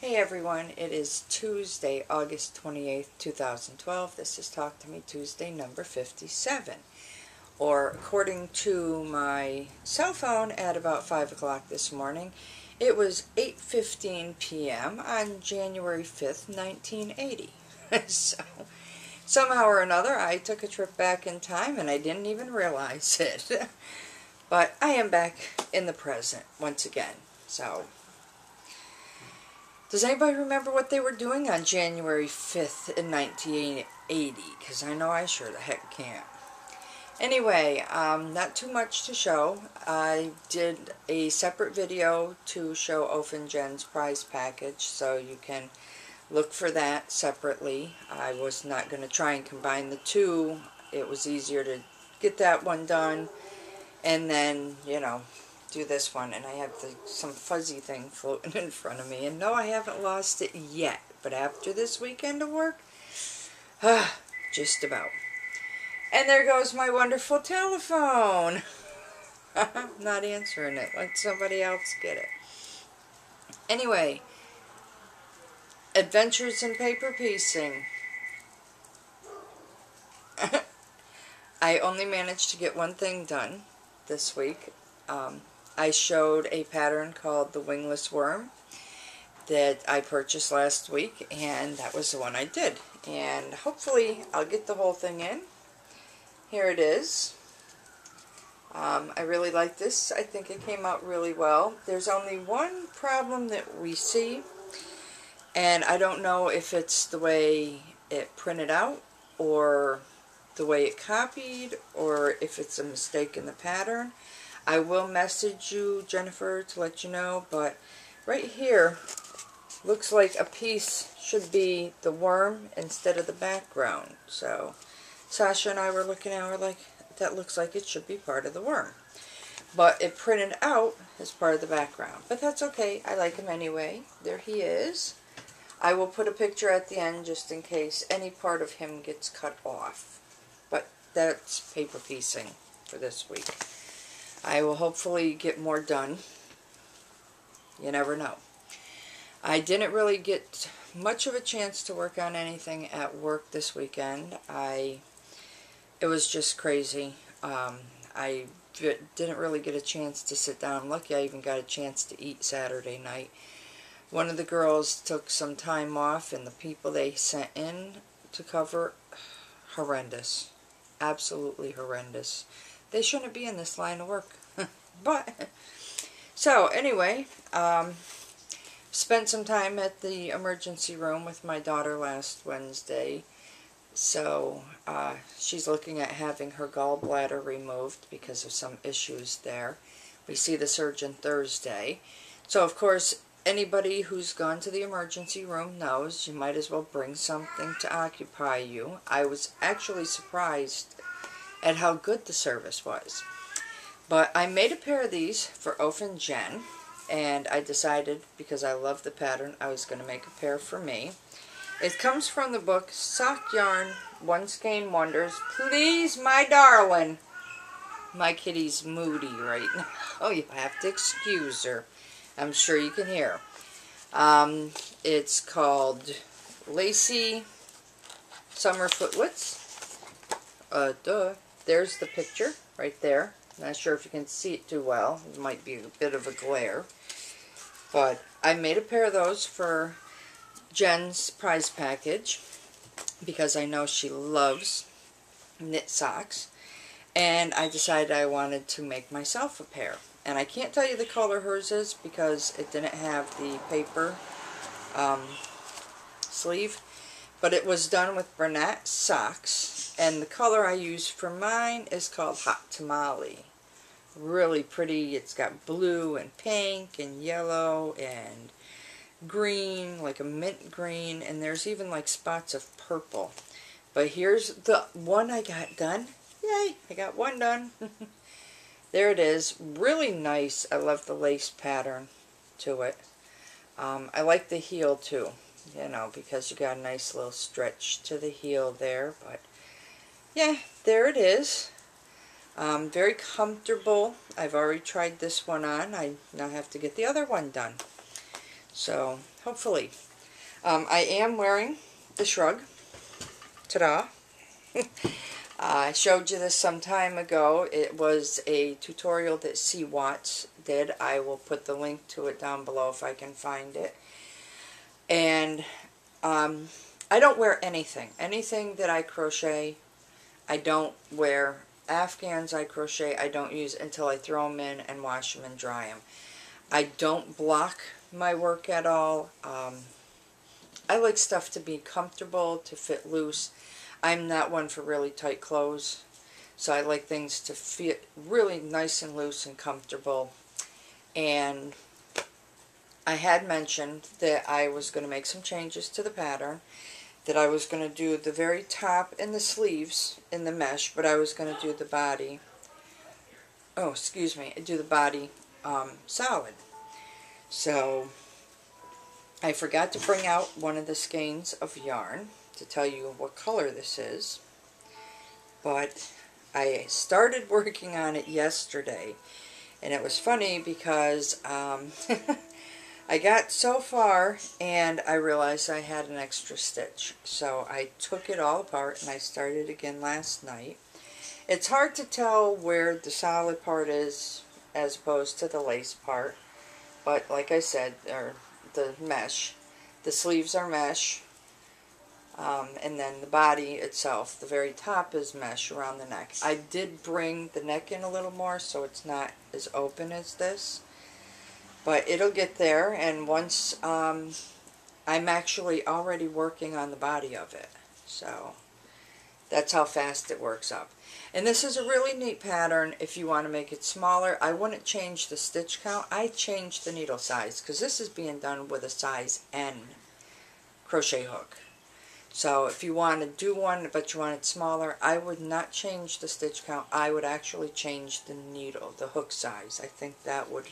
Hey everyone, it is Tuesday, August 28th, 2012. This is Talk to Me Tuesday number 57. Or according to my cell phone at about 5 o'clock this morning, it was 8:15 p.m. on January 5th, 1980. So, somehow or another, I took a trip back in time and I didn't even realize it. But I am back in the present once again. So, does anybody remember what they were doing on January 5th in 1980? Because I know I sure the heck can't. Anyway, not too much to show. I did a separate video to show Oaf and Jen's prize package, so you can look for that separately. I was not going to try and combine the two. It was easier to get that one done and then, do this one. And I have some fuzzy thing floating in front of me. And no, I haven't lost it yet. But after this weekend of work, just about. And there goes my wonderful telephone. I'm not answering it. Let somebody else get it. Anyway, adventures in paper piecing. I only managed to get one thing done this week. I showed a pattern called the Wingless Wyrm that I purchased last week, and that was the one I did. And hopefully I'll get the whole thing in. Here it is. I really like this. I think it came out really well. There's only one problem that we see, and I don't know if it's the way it printed out or the way it copied or if it's a mistake in the pattern. I will message you, Jennifer, to let you know, but right here looks like a piece should be the worm instead of the background. So Sasha and I were looking at it, we're like, that looks like it should be part of the worm. But it printed out as part of the background. But that's okay, I like him anyway. There he is. I will put a picture at the end just in case any part of him gets cut off. But that's paper piecing for this week. I will hopefully get more done. You never know. I didn't really get much of a chance to work on anything at work this weekend. It was just crazy. I didn't really get a chance to sit down. I'm lucky I even got a chance to eat Saturday night. One of the girls took some time off, and the people they sent in to cover, horrendous. Absolutely horrendous. They shouldn't be in this line of work. But, so anyway, spent some time at the emergency room with my daughter last Wednesday. So, she's looking at having her gallbladder removed because of some issues there. We see the surgeon Thursday. So, of course, anybody who's gone to the emergency room knows you might as well bring something to occupy you. I was actually surprised at how good the service was. But I made a pair of these for Oaf and Jen, and I decided, because I love the pattern, I was going to make a pair for me. It comes from the book Sock Yarn, One Skein Wonders. Please, my darling. My kitty's moody right now. Oh, you have to excuse her. I'm sure you can hear. It's called Lacy Summer Footlets. There's the picture right there. Not sure if you can see it too well. It might be a bit of a glare. But I made a pair of those for Jen's prize package because I know she loves knit socks. And I decided I wanted to make myself a pair. And I can't tell you the color hers is because it didn't have the paper sleeve. But it was done with Bernat socks. And the color I used for mine is called Hot Tamale. Really pretty. It's got blue and pink and yellow and green, like a mint green. And there's even like spots of purple. But here's the one I got done. Yay! I got one done. There it is. Really nice. I love the lace pattern to it. I like the heel too. Because you got a nice little stretch to the heel there. But yeah, there it is. Very comfortable. I've already tried this one on. I now have to get the other one done. So, hopefully. I am wearing the Shrug. Ta-da! I showed you this some time ago. It was a tutorial that C. Watts did. I will put the link to it down below if I can find it. And I don't wear anything. Anything that I crochet, I don't wear. Afghans I crochet, I don't use until I throw them in and wash them and dry them. I don't block my work at all. I like stuff to be comfortable, to fit loose. I'm not one for really tight clothes, so I like things to fit really nice and loose and comfortable. And I had mentioned that I was going to make some changes to the pattern, that I was going to do the very top and the sleeves in the mesh, but I was going to do the body, do the body solid. So I forgot to bring out one of the skeins of yarn to tell you what color this is, but I started working on it yesterday, and it was funny because I got so far and I realized I had an extra stitch, so I took it all apart and I started again last night. It's hard to tell where the solid part is as opposed to the lace part, but like I said, or the mesh, the sleeves are mesh, and then the body itself, the very top, is mesh around the neck. I did bring the neck in a little more so it's not as open as this, but it'll get there. And once I'm actually already working on the body of it, so that's how fast it works up. And this is a really neat pattern if you want to make it smaller. I wouldn't change the stitch count. I changed the needle size because this is being done with a size N crochet hook. So if you want to do one but you want it smaller, I would not change the stitch count. I would actually change the needle, the hook size. I think that would,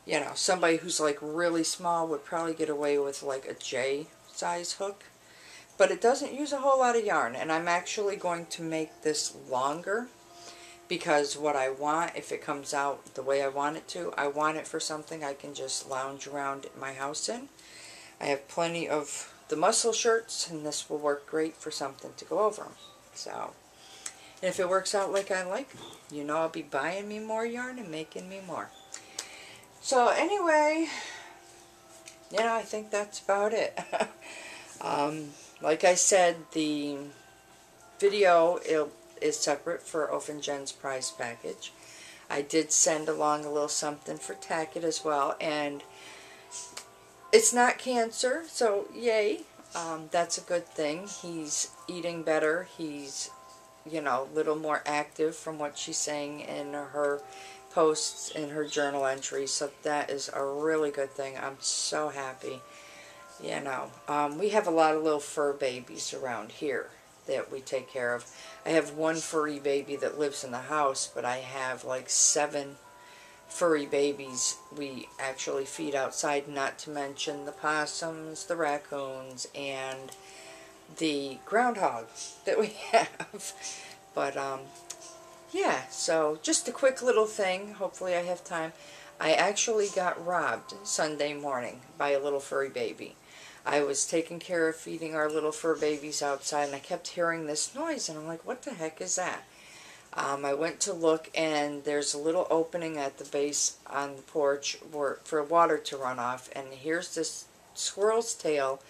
you know, somebody who's like really small would probably get away with like a J size hook. But it doesn't use a whole lot of yarn, and I'm actually going to make this longer because what I want, if it comes out the way I want it to, I want it for something I can just lounge around my house in. I have plenty of the muscle shirts, and this will work great for something to go over them. So, and if it works out like I like, you know I'll be buying me more yarn and making me more. So anyway, you know, I think that's about it. Like I said, the video is separate for Ofen Jen's prize package. I did send along a little something for Tackett as well, and it's not cancer, so yay. That's a good thing. He's eating better. He's, you know, a little more active from what she's saying in her posts, in her journal entries, so that is a really good thing. I'm so happy. You know, we have a lot of little fur babies around here that we take care of. I have one furry baby that lives in the house, but I have like 7 furry babies we actually feed outside, not to mention the possums, the raccoons, and the groundhog that we have. But, yeah, so just a quick little thing. Hopefully I have time. I actually got robbed Sunday morning by a little furry baby. I was taking care of feeding our little fur babies outside, and I kept hearing this noise, and I'm like, what the heck is that? I went to look, and there's a little opening at the base on the porch for water to run off, and here's this squirrel's tail,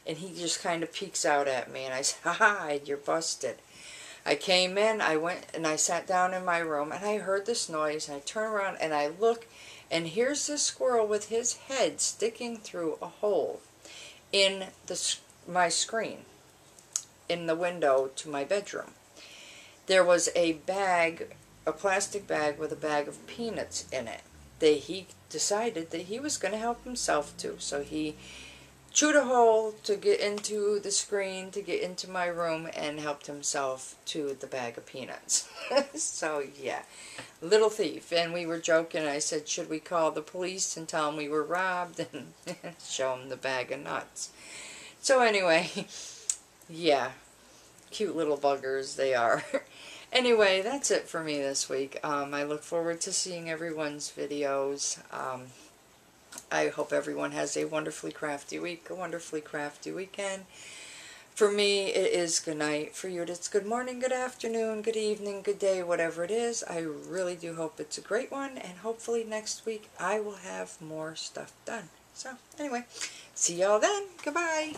and he just kind of peeks out at me, and I said, ha-ha, you're busted. I came in, I went, and I sat down in my room, and I heard this noise, and I turn around, and I look, and here's this squirrel with his head sticking through a hole in my screen, in the window to my bedroom. There was a bag, a plastic bag with a bag of peanuts in it that he decided that he was going to help himself to. So he chewed a hole to get into the screen, to get into my room, and helped himself to the bag of peanuts. So yeah, little thief. And we were joking, I said, should we call the police and tell them we were robbed, and show them the bag of nuts. So anyway, yeah, cute little buggers they are. Anyway, that's it for me this week. I look forward to seeing everyone's videos. I hope everyone has a wonderfully crafty week, a wonderfully crafty weekend. For me, it is good night. For you, it's good morning, good afternoon, good evening, good day, whatever it is. I really do hope it's a great one, and hopefully next week I will have more stuff done. So, anyway, see y'all then. Goodbye.